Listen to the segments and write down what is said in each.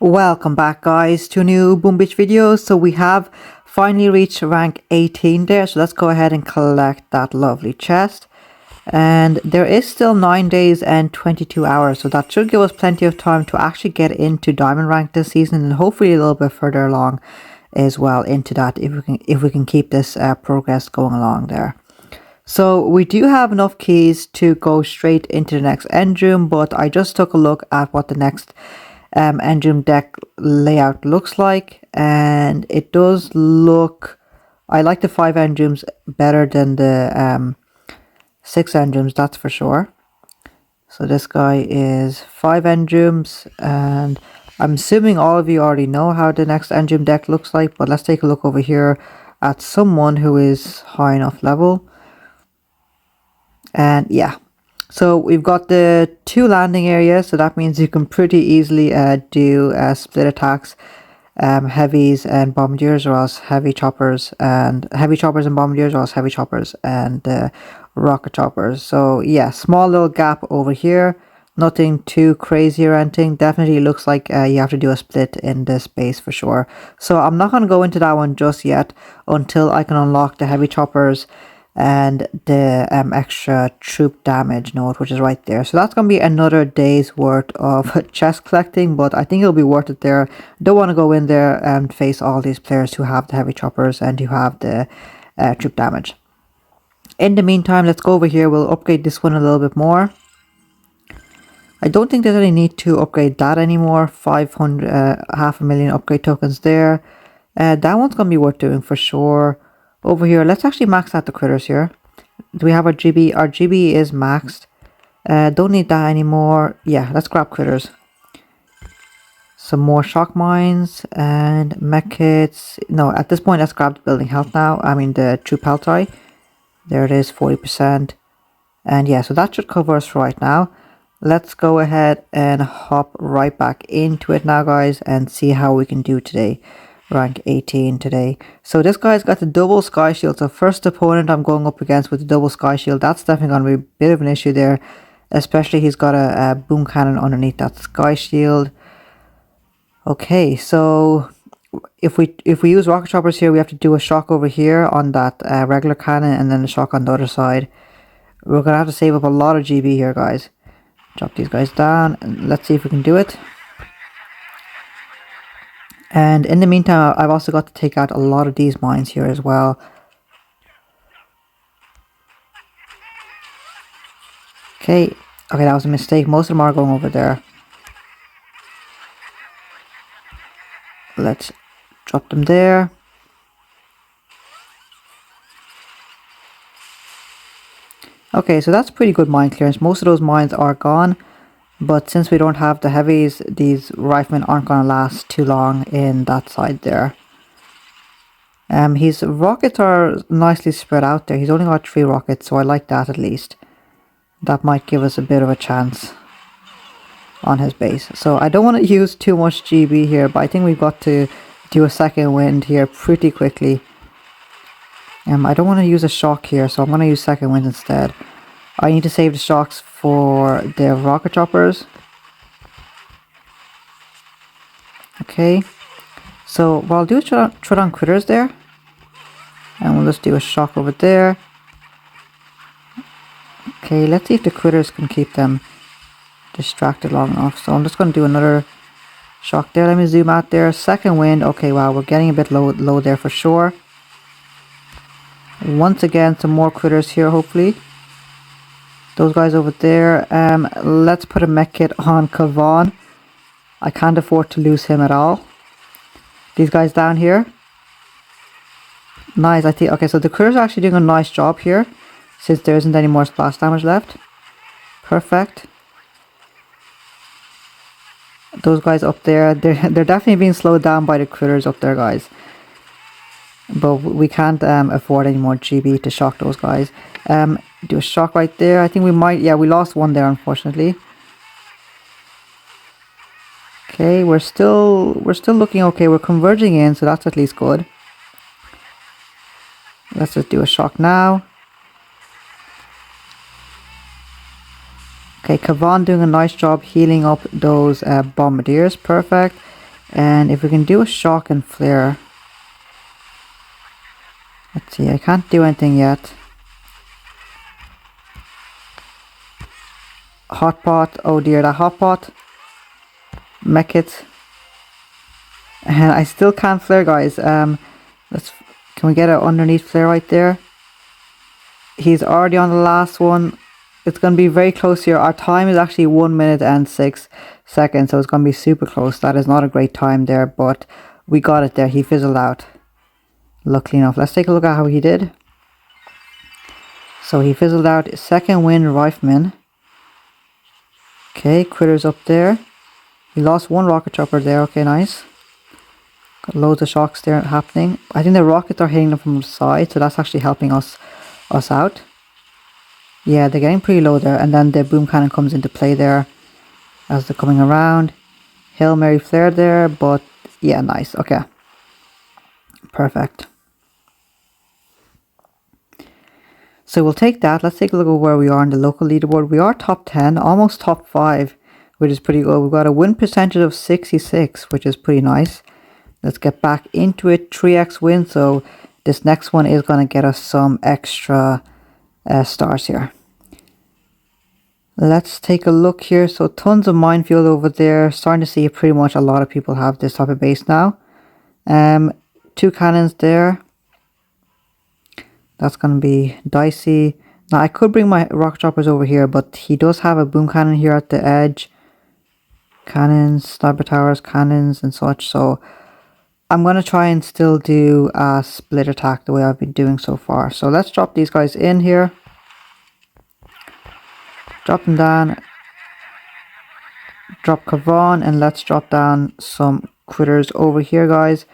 Welcome back guys to a new Boom Beach video. So we have finally reached rank 18 there, so let's go ahead and collect that lovely chest. And there is still 9 days and 22 hours, so that should give us plenty of time to actually get into diamond rank this season, and hopefully a little bit further along as well into that if we can keep this progress going along there. So we do have enough keys to go straight into the next end room, but I just took a look at what the next end room deck layout looks like, and it does look, I like the 5 end rooms better than the 6 end rooms, that's for sure. So this guy is 5 end rooms, and I'm assuming all of you already know how the next end room deck looks like, but let's take a look over here at someone who is high enough level. And yeah, so we've got the 2 landing areas, so that means you can pretty easily do split attacks, heavies and bombardiers, or else heavy choppers and bombardiers, or else heavy choppers and rocket choppers. So yeah, small little gap over here, nothing too crazy or anything. Definitely looks like you have to do a split in this base for sure. So I'm not going to go into that one just yet until I can unlock the heavy choppers and the extra troop damage node, which is right there. So that's going to be another day's worth of chest collecting, but I think it'll be worth it there. Don't want to go in there and face all these players who have the heavy choppers and who have the troop damage. In the meantime, let's go over here. We'll upgrade this one a little bit more. I don't think there's any need to upgrade that anymore. 500, 500,000 upgrade tokens there. That one's going to be worth doing for sure. Over here, let's actually max out the critters here. Do we have our GB? Our GB is maxed. Don't need that anymore. Yeah, let's grab critters. Some more shock mines and mech kits. No, at this point, let's grab the building health now. I mean, the troop health, sorry. There it is, 40%. And yeah, so that should cover us for right now. Let's go ahead and hop right back into it now, guys, and see how we can do today. Rank 18 today. So this guy's got the double sky shield. So first opponent I'm going up against with the double sky shield, that's definitely going to be a bit of an issue there. Especially he's got a boom cannon underneath that sky shield. Okay, so if we use rocket choppers here, we have to do a shock over here on that regular cannon, and then a shock on the other side. We're going to have to save up a lot of GB here, guys. Drop these guys down, and let's see if we can do it. And in the meantime, I've also got to take out a lot of these mines here as well. Okay, that was a mistake. Most of them are going over there. Let's drop them there. Okay, so that's pretty good mine clearance. Most of those mines are gone. But since we don't have the heavies, these riflemen aren't going to last too long in that side there. His rockets are nicely spread out there. He's only got 3 rockets, so I like that at least. That might give us a bit of a chance on his base. So I don't want to use too much GB here, but I think we've got to do a second wind here pretty quickly. I don't want to use a shock here, so I'm going to use second wind instead. I need to save the shocks for the rocket choppers. Okay, so what I'll do is try on critters there, and we'll just do a shock over there. Okay, let's see if the critters can keep them distracted long enough. So I'm just going to do another shock there. Let me zoom out there. Second wind. Okay, wow, we're getting a bit low there for sure. Once again, some more critters here, hopefully. Those guys over there. Let's put a mech kit on Kavan. I can't afford to lose him at all. These guys down here. Nice, I think. Okay, so the critters are actually doing a nice job here, since there isn't any more splash damage left. Perfect. Those guys up there, they're definitely being slowed down by the critters up there, guys. But we can't afford any more GB to shock those guys. Do a shock right there. I think we might, yeah, we lost one there, unfortunately. Okay, we're still looking okay. We're converging in, so that's at least good. Let's just do a shock now. Okay, Kavan doing a nice job healing up those bombardiers. Perfect. And if we can do a shock and flare. Let's see, I can't do anything yet. Hot pot, oh dear, that hot pot. Mech it. And I still can't flare, guys. Can we get it underneath flare right there? He's already on the last one. It's going to be very close here. Our time is actually 1 minute and 6 seconds, so it's going to be super close. That is not a great time there, but we got it there. He fizzled out. Luckily enough. Let's take a look at how he did. So he fizzled out. Second wind rifleman. Okay, critters up there. He lost one rocket chopper there. Okay, nice. Got loads of shocks there happening. I think the rockets are hitting them from the side, so that's actually helping us out. Yeah, they're getting pretty low there, and then the boom cannon comes into play there as they're coming around. Hail Mary flare there, but yeah, nice. Okay, perfect. So we'll take that. Let's take a look at where we are on the local leaderboard. We are top 10, almost top 5, which is pretty good. We've got a win percentage of 66, which is pretty nice. Let's get back into it. 3x win, so this next one is going to get us some extra stars here. Let's take a look here. So tons of minefield over there. Starting to see pretty much a lot of people have this type of base now. 2 cannons there. That's going to be dicey. Now I could bring my rocket choppers over here, but he does have a boom cannon here at the edge. Cannons, sniper towers, cannons and such. So I'm going to try and still do a split attack the way I've been doing so far. So let's drop these guys in here. Drop them down. Drop Kavan, and let's drop down some critters over here, guys.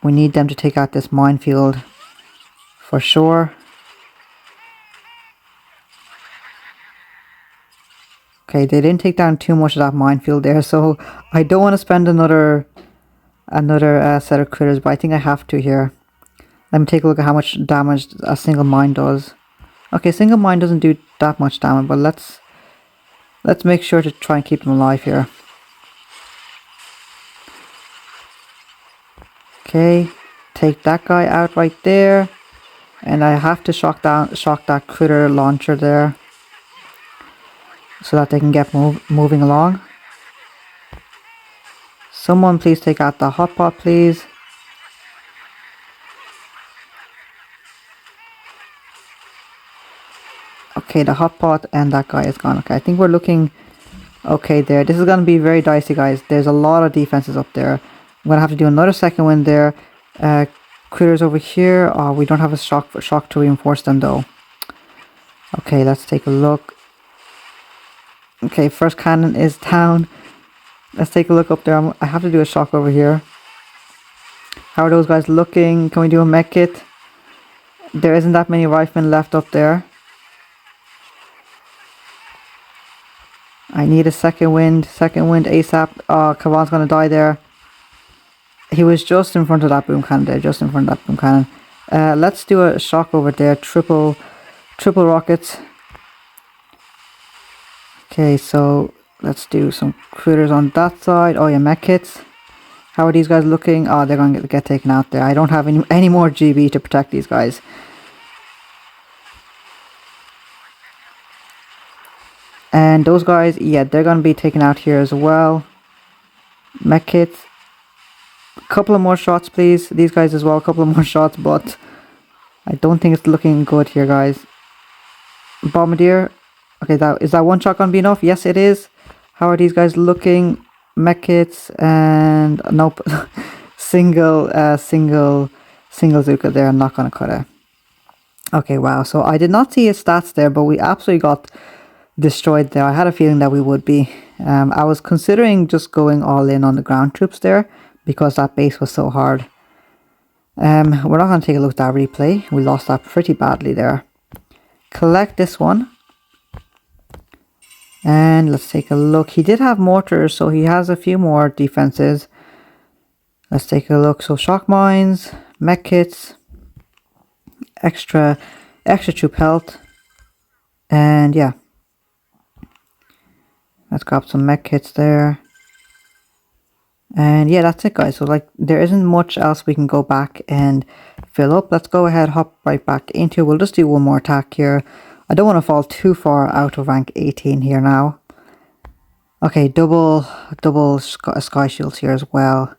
We need them to take out this minefield for sure. Okay, they didn't take down too much of that minefield there, so I don't want to spend another set of critters, but I think I have to here. Let me take a look at how much damage a single mine does. Okay, single mine doesn't do that much damage, but let's make sure to try and keep them alive here. Okay, take that guy out right there. And I have to shock that critter launcher there, so that they can get moving along. Someone please take out the hot pot, please. Okay, the hot pot and that guy is gone. Okay, I think we're looking okay there. This is going to be very dicey, guys. There's a lot of defenses up there. I'm going to have to do another second wind there. Critters over here. Oh, we don't have a shock to reinforce them though. Okay, let's take a look. Okay, first cannon is down. Let's take a look up there. I have to do a shock over here. How are those guys looking? Can we do a mech kit? There isn't that many riflemen left up there. I need a second wind ASAP. Oh, Kavan's gonna die there. He was just in front of that boom cannon there, just in front of that boom cannon. Let's do a shock over there, triple rockets. Okay, so let's do some critters on that side. Oh yeah, mech kits. How are these guys looking? Oh, they're going to get taken out there. I don't have any more GB to protect these guys. And those guys, yeah, they're going to be taken out here as well. Mech kits. A couple of more shots, please. These guys as well, a couple of more shots, but I don't think it's looking good here, guys. Bombardier. Okay, is that one shot going to be enough? Yes, it is. How are these guys looking? Mech kits and nope. single Zuka there. I'm not going to cut it. Okay, wow. So I did not see his stats there, but we absolutely got destroyed there. I had a feeling that we would be. I was considering just going all in on the ground troops there, because that base was so hard. We're not going to take a look at that replay. We lost that pretty badly there. Collect this one. And let's take a look. He did have mortars, so he has a few more defenses. Let's take a look. So shock mines, mech kits, extra troop health. And yeah. Let's grab some mech kits there. And yeah, that's it, guys. So like, there isn't much else we can go back and fill up. Let's go ahead, hop right back into it. We'll just do one more attack here. I don't want to fall too far out of rank 18 here now. Okay, double sky shields here as well.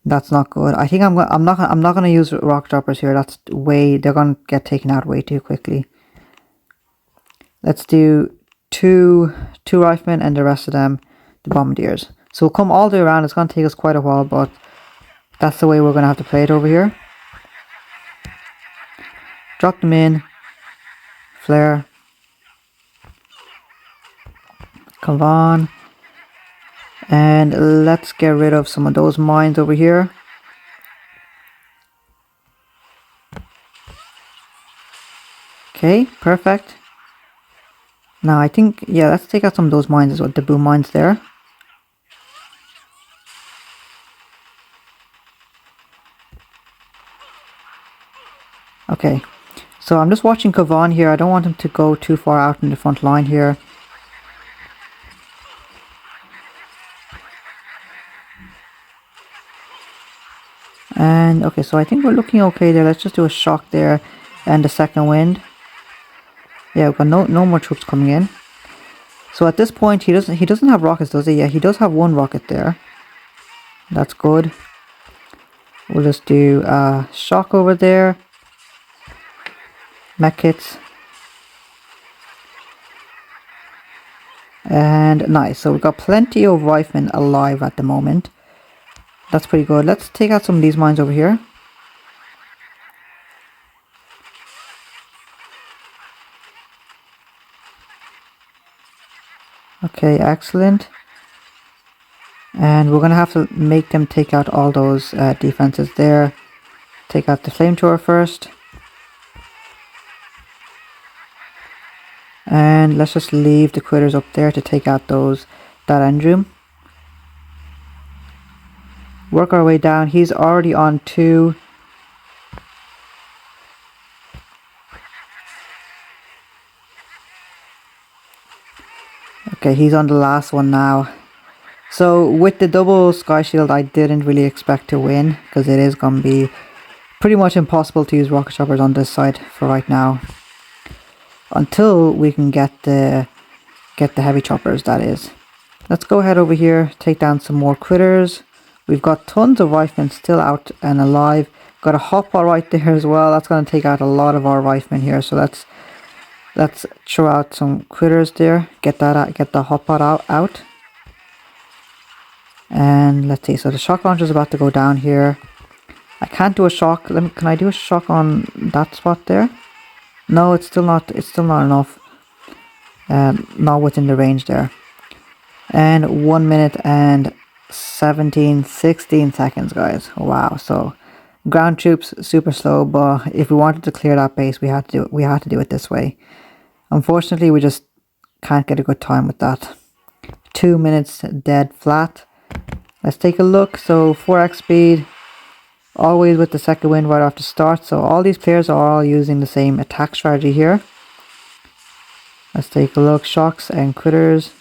That's not good. I think I'm not gonna use rock droppers here. That's they're gonna get taken out way too quickly. Let's do two riflemen and the rest of them the bombardiers. So we'll come all the way around. It's gonna take us quite a while, but that's the way we're gonna have to play it over here. Drop them in. Flare. Come on. And let's get rid of some of those mines over here. Okay, perfect. Now I think, yeah, let's take out some of those mines as well, the boom mines there. Okay, so I'm just watching Kavan here. I don't want him to go too far out in the front line here. And okay, so I think we're looking okay there. Let's just do a shock there and a second wind. Yeah, we've got no more troops coming in. So at this point he doesn't have rockets, does he? Yeah, he does have one rocket there. That's good. We'll just do shock over there. Mech kits. And nice. So we've got plenty of riflemen alive at the moment. That's pretty good. Let's take out some of these mines over here. Okay, excellent. And we're gonna have to make them take out all those defenses there. Take out the flamethrower first. And let's just leave the critters up there to take out that end room. Work our way down. He's already on 2. Okay, he's on the last one now. So with the double sky shield, I didn't really expect to win, because it is going to be pretty much impossible to use rocket choppers on this side for right now. Until we can get the heavy choppers, that is. Let's go ahead over here, take down some more critters. We've got tons of riflemen still out and alive. Got a hotbar right there as well. That's going to take out a lot of our riflemen here. So let's throw out some critters there. Get that out, get the hotbar out. And let's see. So the shock launcher is about to go down here. I can't do a shock. Can I do a shock on that spot there? No, it's still not enough. Not within the range there. And 1 minute and 16 seconds, guys. Wow. So ground troops super slow, but if we wanted to clear that base, we had to do it this way. Unfortunately, we just can't get a good time with that. 2 minutes dead flat. Let's take a look. So 4x speed, always with the second wind right off the start. So all these players are all using the same attack strategy here. Let's take a look. Shocks and critters.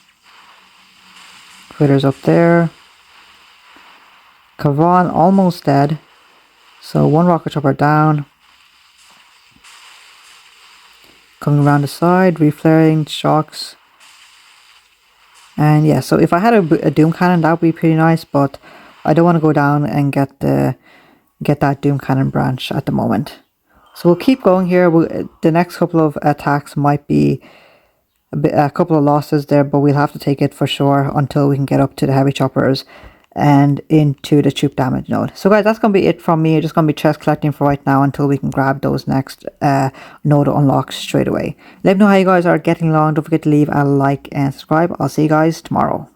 Critters up there. Kavan almost dead. So 1 rocket chopper down. Coming around the side, reflaring, shocks. And yeah, so if I had a doom cannon, that would be pretty nice, but I don't want to go down and get that doom cannon branch at the moment. So we'll keep going here. The next couple of attacks might be a couple of losses there, but we'll have to take it for sure until we can get up to the heavy choppers and into the troop damage node. So guys, that's going to be it from me. Just going to be chest collecting for right now until we can grab those next node unlocks straight away. Let me know how you guys are getting along. Don't forget to leave a like and subscribe. I'll see you guys tomorrow.